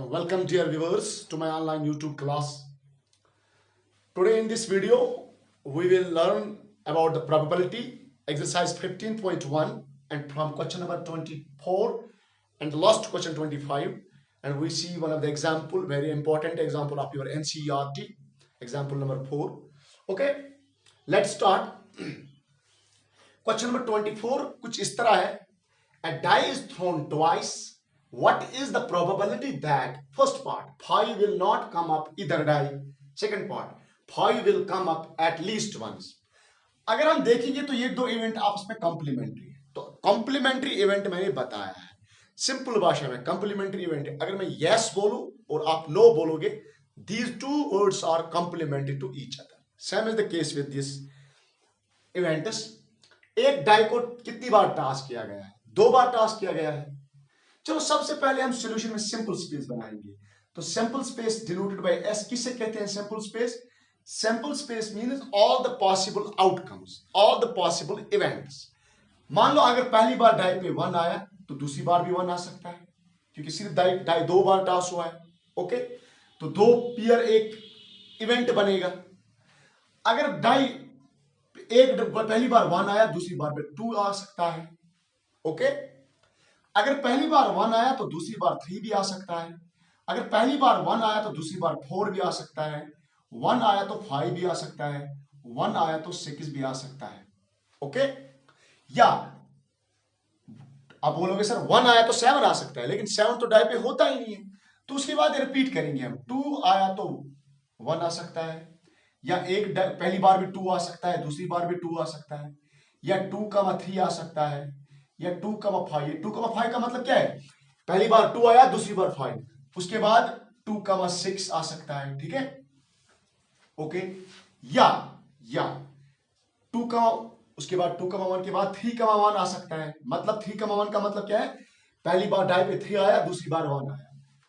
Welcome dear viewers to my online YouTube class. Today in this video we will learn about the probability exercise 15.1 and from question number 24 and the last question 25, and we see one of the example, very important example of your NCERT example number 4. Okay, let's start. Question number 24 कुछ इस तरह है. A die is thrown twice. What is the probability that first part 5 will not come up either die, second part 5 will come up at least once. अगर हम देखेंगे तो ये दो इवेंट आपस में कॉम्प्लीमेंट्री है. तो कॉम्प्लीमेंट्री इवेंट मैंने बताया है सिंपल भाषा में. कॉम्प्लीमेंट्री इवेंट अगर मैं यस बोलूं और आप नो बोलोगे, these two words are complementary to each other. Same is the case with this events. एक डाई को कितनी बार टास्क किया गया है? 2 बार टास्क किया गया है. चलो सबसे पहले हम सॉल्यूशन में सिंपल स्पेस बनाएंगे. तो simple space denoted by S किसे कहते हैं? Simple space. Simple space means all the possible outcomes, all the possible events. मान लो अगर पहली बार डाई पे 1 आया तो दूसरी बार भी 1 आ सकता है, क्योंकि सिर्फ डाई 2 बार टास्क हुआ है. ओके, तो 2 पेयर एक इवेंट बनेगा. अगर डाई एक पहली बार 1 आया, दूसरी बार पे 2 आ सकता है. ओके, अगर पहली बार 1 आया तो दूसरी बार 3 भी आ सकता है. अगर पहली बार 1 आया तो दूसरी बार 4 भी आ सकता है. 1 आया तो 5 भी आ सकता है. 1 आया तो 6 भी आ सकता है. ओके, या आप बोलोगे सर 1 आया तो 7 आ सकता है, लेकिन 7 तो डाई पे होता ही नहीं है. तो उसके बाद रिपीट करेंगे हम. 2 आया तो 1 आ सकता है, या एक पहली बार भी 2 आ सकता है, दूसरी बार भी 2 आ सकता है, या 2,3 आ सकता है, या 2,5. 2,5 का मतलब क्या है? पहली बार 2 आया, दूसरी बार 5, उसके बाद 2,6 आ सकता है. ठीक है, ओके. या 2 का उसके बाद 2,1 के बाद 3,1 आ सकता है. मतलब 3,1 का मतलब क्या है? पहली बार डाई पे 3 आया, दूसरी बार 1 आया.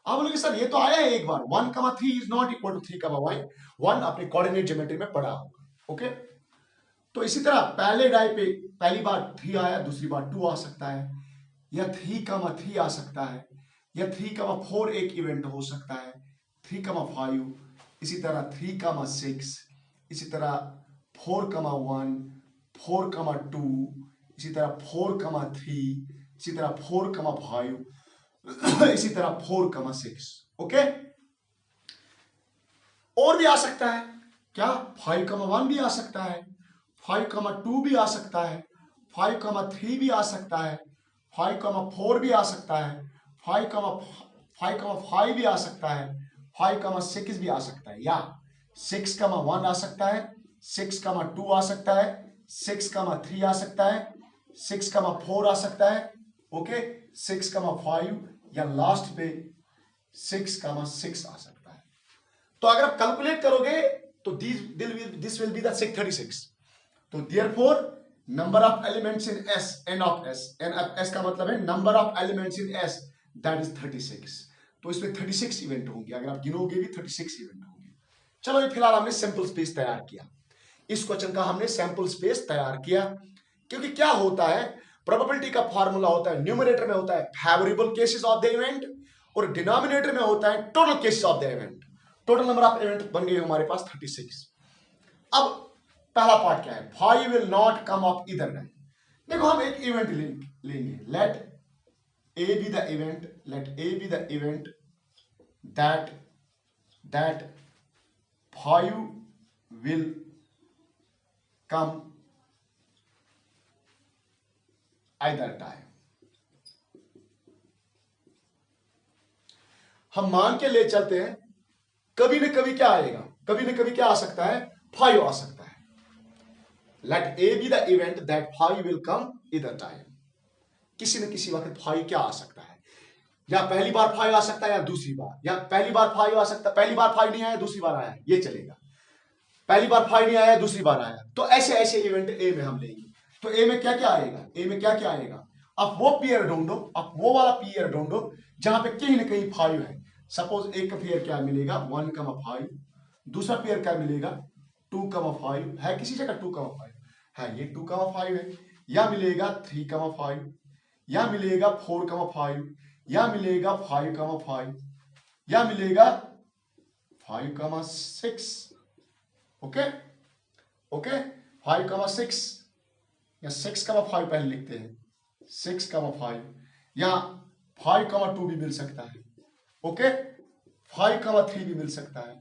आप बोलोगे सर ये तो आया है एक बार. 1,3 इज नॉट इक्वल टू 3,1 अपने कोऑर्डिनेट ज्योमेट्री में पढ़ा होगा. ओके, तो इसी तरह पहले डाई पे पहली बार 3 आया, दूसरी बार 2 आ सकता है, या 3,3 आ सकता है, या 3,4 एक इवेंट हो सकता है, 3,5, इसी तरह 3,6, इसी तरह 4,1, 4,2, इसी तरह 4,3, इसी तरह 4,5, इसी तरह 4,6. ओके, और भी आ सकता है क्या? 5,1 भी आ सकता है, 5,2 भी आ सकता है, 5,3 भी आ सकता है, 5,4 भी आ सकता है, 5,5 भी आ सकता है, 5,6 भी आ सकता है, या 6,1 आ सकता है, 6,2 आ सकता है, 6,3 आ सकता है, 6,4 आ सकता है. ओके, 6,5, या लास्ट पे 6,6 आ सकता है. तो अगर आप कैलकुलेट करोगे तो दिस विल बी द 636. तो therefore number of elements in S, N of S, N of S का मतलब है number of elements in S, that is 36. तो इसमें 36 इवेंट होंगे. अगर आप गिनोगे भी 36 इवेंट होंगे. चलो, ये फिलहाल हमने सैंपल स्पेस तैयार किया. इस क्वेश्चन का हमने सैंपल स्पेस तैयार किया, क्योंकि क्या होता है, प्रोबेबिलिटी का फार्मूला होता है, न्यूमरेटर में होता है favourable cases of the event, और डिनोमिनेटर में होता है total cases of the event. Total number of event बन गए हमारे पास 36. अब पहला पार्ट क्या है? 5 will not come up either die. देखो हम एक इवेंट लेंगे. Let A be the event, let A be the event that 5 will come either time. हम मान के ले चलते हैं कभी न कभी क्या आएगा, कभी न कभी क्या आ सकता है? 5 आ सकता है. Let A be the event that 5 will come either time. किसी न किसी वक्त 5 क्या आ सकता है? या पहली बार 5 आ सकता है, या दूसरी बार, या पहली बार 5 आ सकता है, पहली बार 5 नहीं आया, दूसरी बार आया, ये चलेगा. पहली बार 5 नहीं आया, दूसरी बार आया. तो ऐसे ऐसे इवेंट ए में हम लेंगे. तो ए में क्या क्या आएगा? ए में क्या क्या आएगा? आप वो पेयर ढूंढो, आप वो वाला पेयर ढूंढो जहां पे कहीं ना कहीं 5 है. सपोज एक पेयर क्या मिलेगा? 1,5. दूसरा पेयर क्या मिलेगा? 2,5 है. किसी जगह 2,5 है, ये 2,5 है. या मिलेगा 3,5, या मिलेगा 4,5, या मिलेगा 5,5, या मिलेगा 5,6। ओके ओके 5,6 या 6,5 पहले लिखते हैं, 6,5 या 5,2 भी मिल सकता है। ओके 5,3 भी मिल सकता है,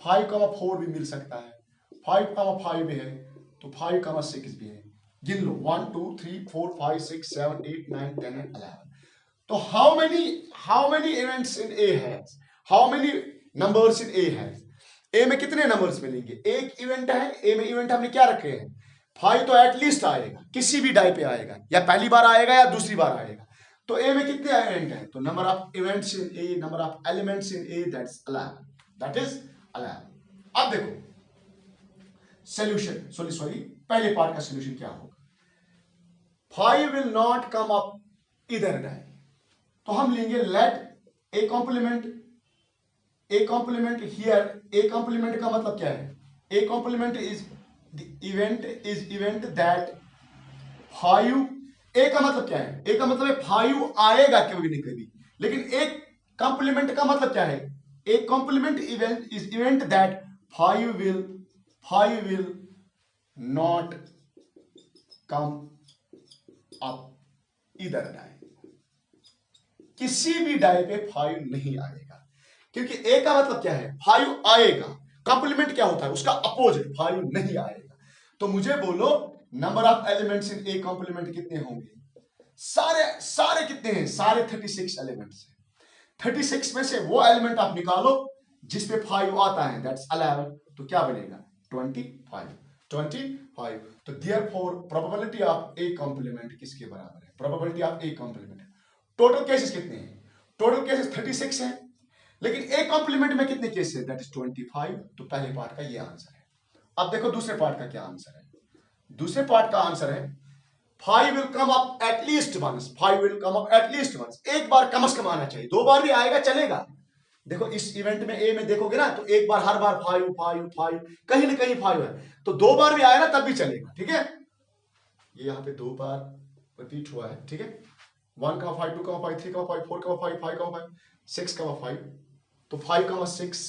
5,4 भी मिल सकता है, 5,5 भी है तो 5,6 भी है। गिन लो 1 2 3 4 5 6 7 8 9 10 and 11। तो how many events in A has, how many numbers in A has? A में कितने नंबर्स मिलेंगे? एक इवेंट है, ए में इवेंट हमने क्या रखे हैं? 5 तो एटलीस्ट आएगा, किसी भी डाई पे आएगा, या पहली बार आएगा या दूसरी बार आएगा। तो ए में कितने इवेंट है? तो number of events in A, number of elements in A, that's 11, that is 11। अब देखो सॉल्यूशन, सॉरी पहले पार्ट का सॉल्यूशन क्या होगा? 5 will not come up either die, तो हम लेंगे let A complement here. A complement का मतलब क्या है? A complement is event that 5, A का मतलब क्या है? ए का मतलब है 5 आएगा कभी नहीं कभी, लेकिन एक कॉम्प्लीमेंट का मतलब क्या है? A complement event is event that 5 will not come up either die, किसी भी डाई पे 5 नहीं आएगा, क्योंकि ए का मतलब क्या है? 5 आएगा। कॉम्प्लीमेंट क्या होता है? उसका अपोजिट 5 नहीं आएगा। तो मुझे बोलो number of elements in A complement कितने होंगे? सारे कितने हैं? सारे 36 एलिमेंट्स हैं। 36 में से वो एलिमेंट आप निकालो जिसपे 5 आता है, दैट्स 11, तो क्या बनेगा? 25। तो therefore probability of A complement किसके बराबर है? Probability of A complement. Total cases कितने हैं? टोटल केसेस 36 हैं, लेकिन ए कॉम्प्लीमेंट में कितने केसेस हैं? That is 25। तो पहले पार्ट का ये आंसर है। अब देखो दूसरे पार्ट का क्या आंसर है। दूसरे पार्ट का आंसर है 5 will come up at least once, 5 will come up at least once, एक बार कम से कम आना चाहिए, 2 बार भी आएगा चलेगा। देखो इस इवेंट में ए में देखोगे ना, तो एक बार हर बार 5 कहीं ना कहीं 5 है, तो 2 बार भी आया ना तब भी चलेगा। ठीक है, ये यहाँ पे 2 बार रिपीट हुआ है। ठीक है, 1,5 2,5 3,5 4,5 5,5 6,5, तो 5,6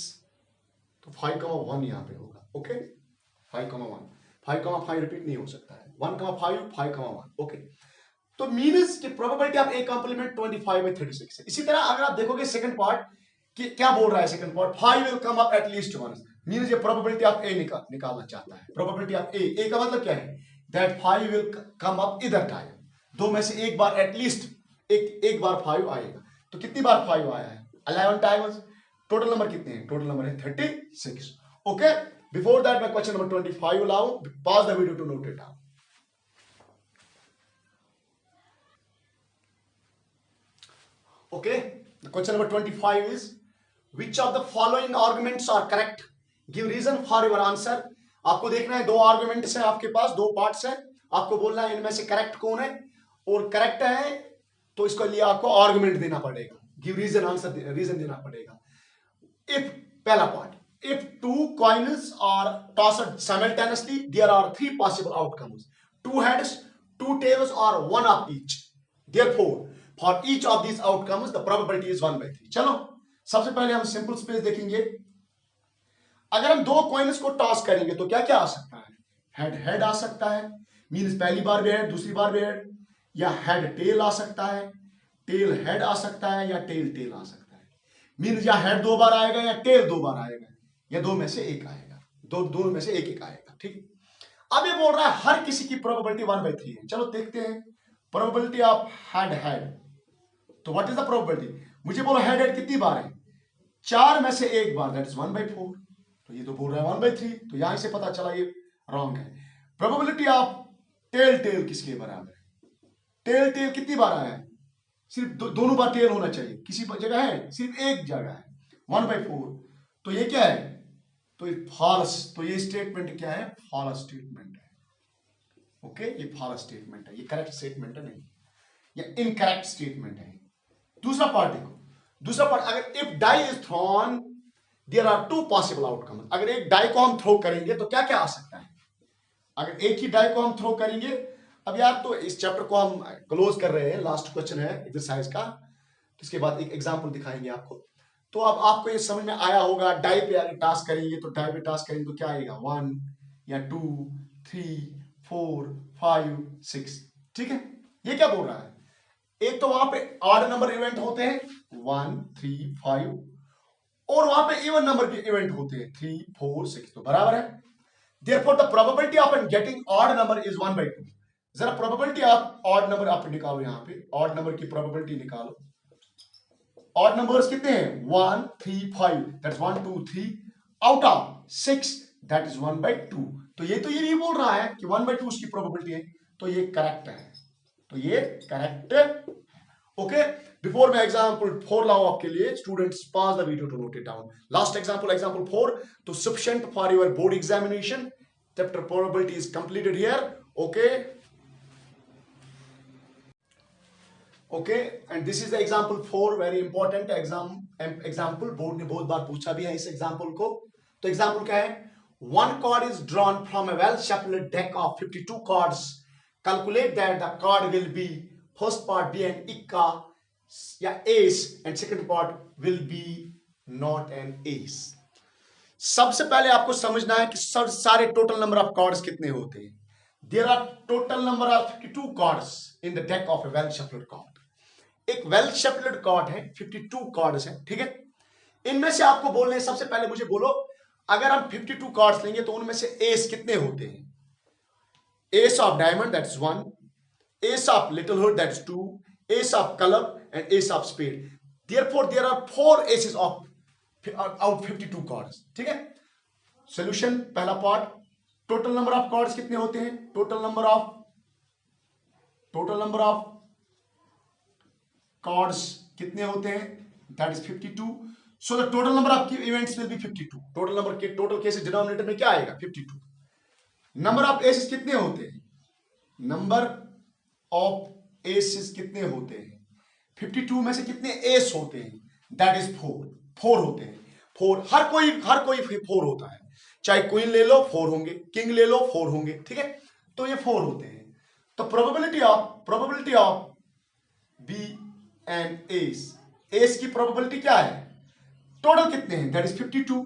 तो 5,1 यहाँ पे होगा। ओके 5,1 रिपीट नहीं हो सकता है, 1,5 5,1। ओके, तो मीन्स की प्रोबेबिलिटी ऑफ ए कॉम्प्लीमेंट 25 में 36 है। इसी तरह अगर आप देखोगे सेकंड पार्ट कि क्या बोल रहा है second part, 5 will come up at least once, means ये प्रोबेबिलिटी ऑफ ए निकालना चाहता है। प्रोबेबिलिटी ऑफ ए का मतलब क्या है? दैट 5 विल कम अप इधर टाइम, दो में से एक बार एटलीस्ट एक बार 5 आएगा। तो कितनी बार 5 आया है? 11 टाइम्स। टोटल नंबर कितने हैं? टोटल नंबर है 36। ओके, बिफोर दैट मैं क्वेश्चन नंबर 25 लाऊं, pause the video to note it down. Okay, the question number 25 is, which of the following arguments are correct? Give reason for your answer. आपको देखना है, 2 arguments हैं आपके पास, 2 parts हैं, आपको बोलना है इनमें से करेक्ट कौन है, और करेक्ट है तो इसके लिए आपको आर्गुमेंट देना पड़ेगा, गिव रीजन, आंसर रीजन देना पड़ेगा। इफ, पहला part, if 2 coins are tossed simultaneously, there are 3 possible outcomes: 2 heads, 2 tails, or 1 of each. Therefore, for each of these outcomes, the probability is 1/3. चलो सबसे पहले हम सिंपल स्पेस देखेंगे। अगर हम 2 कॉइन्स को टॉस करेंगे तो क्या क्या आ सकता है? हेड हेड आ सकता है, मीन्स पहली बार भी हेड, दूसरी बार भी हेड, या हेड टेल आ सकता है, टेल हेड आ सकता है, या टेल टेल आ सकता है। मीन्स या हेड 2 बार आएगा या टेल 2 बार आएगा, या 2 में से एक आएगा, दोनों में से एक आएगा। ठीक, अब ये बोल रहा है हर किसी की प्रोबेबिलिटी 1/3 है। चलो देखते हैं प्रोबेबिलिटी ऑफ हेड हेड। तो व्हाट इज द प्रोबेबिलिटी? मुझे बोलो हेड हेड कितनी बार है? 4 में से एक बार, दैट इज 1/4। तो ये तो बोल रहा है 1/3, तो यहां से पता चला ये रॉन्ग है। प्रोबेबिलिटी ऑफ टेल टेल किसके बराबर है? टेल टेल कितनी बार आया है? सिर्फ दोनों बार टेल होना चाहिए, किसी जगह है? सिर्फ एक जगह है, 1/4। तो ये क्या है? तो ये फॉल्स, तो ये स्टेटमेंट क्या है? फॉल्स स्टेटमेंट है। ओके, ये फॉल्स स्टेटमेंट है, ये करेक्ट स्टेटमेंट नहीं, ये इनकरेक्ट स्टेटमेंट है। दूसरा पार्ट देखो, दूसरा पार्ट, अगर if die is thrown there are 2 possible outcome. अगर एक डाई को हम थ्रो करेंगे तो क्या क्या आ सकता है? अगर एक ही डाई को हम थ्रो करेंगे, अब यार तो इस चैप्टर को हम क्लोज कर रहे हैं, लास्ट क्वेश्चन है एक्सरसाइज का, तो इसके बाद एक एग्जांपल दिखाएंगे आपको। तो अब आपको ये समझ में आया होगा, डाई पे अगर टास्क करेंगे तो डाई पे टास्क करेंगे तो क्या आएगा, 1 या 2 3 4 5 6। ठीक है, ये क्या बोल रहा है, एक तो वहां पे ऑड नंबर इवेंट होते हैं 1 3 5, और वहां पे इवन नंबर के इवेंट होते हैं 3 4 6, तो बराबर है। Therefore, the probability of getting odd number is 1/2। जरा प्रोबेबिलिटी आप ऑड नंबर आप निकालो, यहां पे ऑड नंबर की प्रोबेबिलिटी निकालो। ऑड नंबर्स कितने हैं, 1 3 5, that's 1 2 3 out of 6, that is 1/2। तो ये भी बोल रहा है कि 1/2 उसकी प्रोबेबिलिटी है, तो ये करेक्ट है, तो ये करेक्ट है। ओके, बिफोर मैं एग्जांपल 4 लाऊं आपके लिए, students pause the video to note it down. Last example 4, तो sufficient for your board examination, chapter probability is completed here। okay, and this is the example 4, very important example, board ने बहुत बार पूछा भी है इस एग्जांपल को। तो example क्या है, one card is drawn from a well shuffled deck of 52 cards, calculate that the card will be first part be an ikka या ace and second part will be not an ace। सबसे पहले आपको समझना है कि सारे total number of cards कितने होते हैं। There are total number of 52 cards in the deck of a well shuffled card. एक वेल शफल्ड कार्ड है, 52 कार्ड्स हैं, ठीक है। इनमें से आपको बोलने हैं, सबसे पहले मुझे बोलो, अगर हम 52 कार्ड्स लेंगे तो उनमें से एस कितने होते हैं। Ace of diamond that's 1, ace of little hood that's 2, ace of club and ace of spade. Therefore there are 4 aces of out 52 cards, ठीक है। सॉल्यूशन, पहला part, total number of cards कितने होते हैं, टोटल नंबर ऑफ कार्ड्स कितने होते हैं, that is 52। So the total number of events will be 52। Total number के टोटल केसेस डिनोमिनेटर में क्या आएगा, 52। नंबर ऑफ एसेस कितने होते हैं, नंबर ऑफ एसेस कितने होते हैं, 52 में से कितने एस होते हैं, दैट इज 4 होते हैं। 4, हर कोई 4 होता है, चाहे क्वीन ले लो 4 होंगे, किंग ले लो 4 होंगे, ठीक है। तो ये 4 होते हैं। तो probability of B and ace की प्रोबेबिलिटी क्या है, टोटल कितने हैं, that is 52।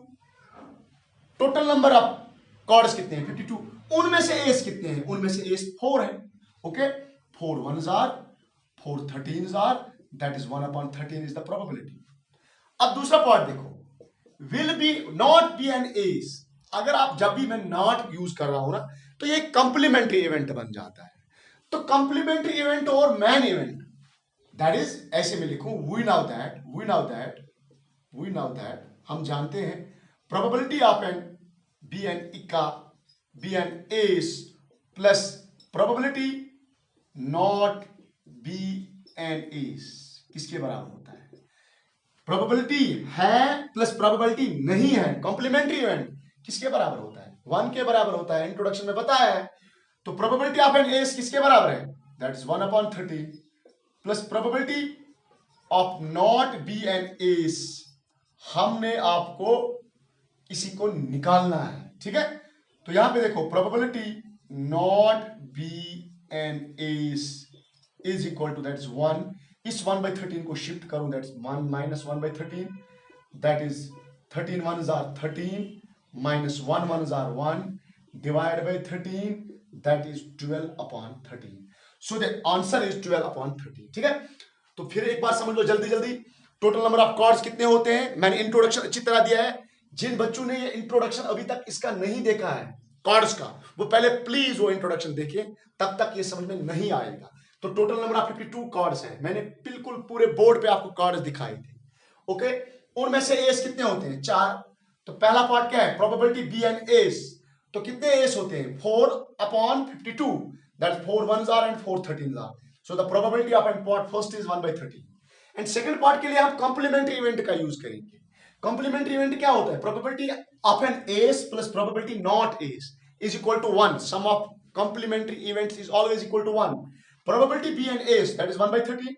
Total number of cards कितने हैं, 52, उनमें से एस कितने हैं, उनमें से एस 4 है। Okay, 4 1s are 4 13s are, that is 1/13 is the probability. अब दूसरा पार्ट देखो, will be not B N ace. अगर आप जब भी मैं नॉट यूज कर रहा हूं ना, तो ये कंप्लीमेंट्री इवेंट बन जाता है। तो कंप्लीमेंट्री इवेंट और मैन इवेंट, दैट इज ऐसे में लिखूं, वी नाउ दैट हम जानते हैं probability of N B N इक्का B N S plus probability not B N S किसके बराबर होता है, प्रोबेबिलिटी है प्लस प्रोबेबिलिटी नहीं है, कॉम्प्लीमेंट्री इवेंट किसके बराबर होता है, 1 के बराबर होता है। इंट्रोडक्शन में बताया है। तो प्रोबेबिलिटी ऑफ एन एस किसके बराबर है, that is 1/13 plus probability of not B N ace, हमने आपको इसी को निकालना है, ठीक है। तो यहां पे देखो, probability not B N ace is equal to that is 1, इस 1/13 को शिफ्ट करूं, that is 1 minus 1/13, that is 13 1s are 13 minus 1 1s are 1 divided by 13, that is 12/13। so the answer is 12/13, ठीक है। तो फिर एक बार समझ लो जल्दी, टोटल नंबर ऑफ कार्ड्स कितने होते हैं। मैंने इंट्रोडक्शन अच्छी तरह दिया है, जिन बच्चों ने ये इंट्रोडक्शन अभी तक इसका नहीं देखा है कार्ड्स का, वो पहले प्लीज वो इंट्रोडक्शन देखिए, तब तक ये समझ में नहीं आएगा। तो टोटल नंबर ऑफ 52 कार्ड्स हैं, मैंने बिल्कुल पूरे बोर्ड पे आपको कार्ड्स दिखाए थे। ओके, उनमें से एस कितने होते हैं, 4। तो पहला पार्ट क्या है, प्रोबेबिलिटी बी एंड एस। तो कितने एस होते हैं, 4/52, that's 4 1s are and 4 13s are। So the probability of an part first is 1/13। And second part के लिए हम कॉम्प्लीमेंट्री इवेंट का यूज करेंगे। कॉम्प्लीमेंट्री इवेंट क्या होता है, probability of an S plus probability not S is equal to 1। Sum of complementary events is always equal to 1। Probability B and S that is 1/13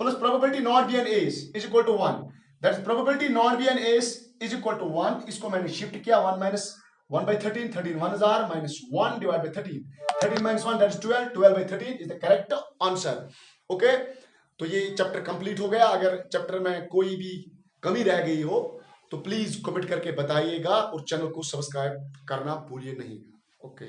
plus probability not B and S is equal to 1, that is probability not B and S is equal to 1। इसको मैंने shift किया, 1 minus 1/13, 13 1s are minus 1 divided by 13, 13 minus 1 that is 12, 12/13 is the correct answer। Okay, तो ये chapter complete हो गया। अगर chapter में कोई भी कमी रह गई हो तो प्लीज कमेंट करके बताइएगा और चैनल को सब्सक्राइब करना भूलिए नहीं। ओके।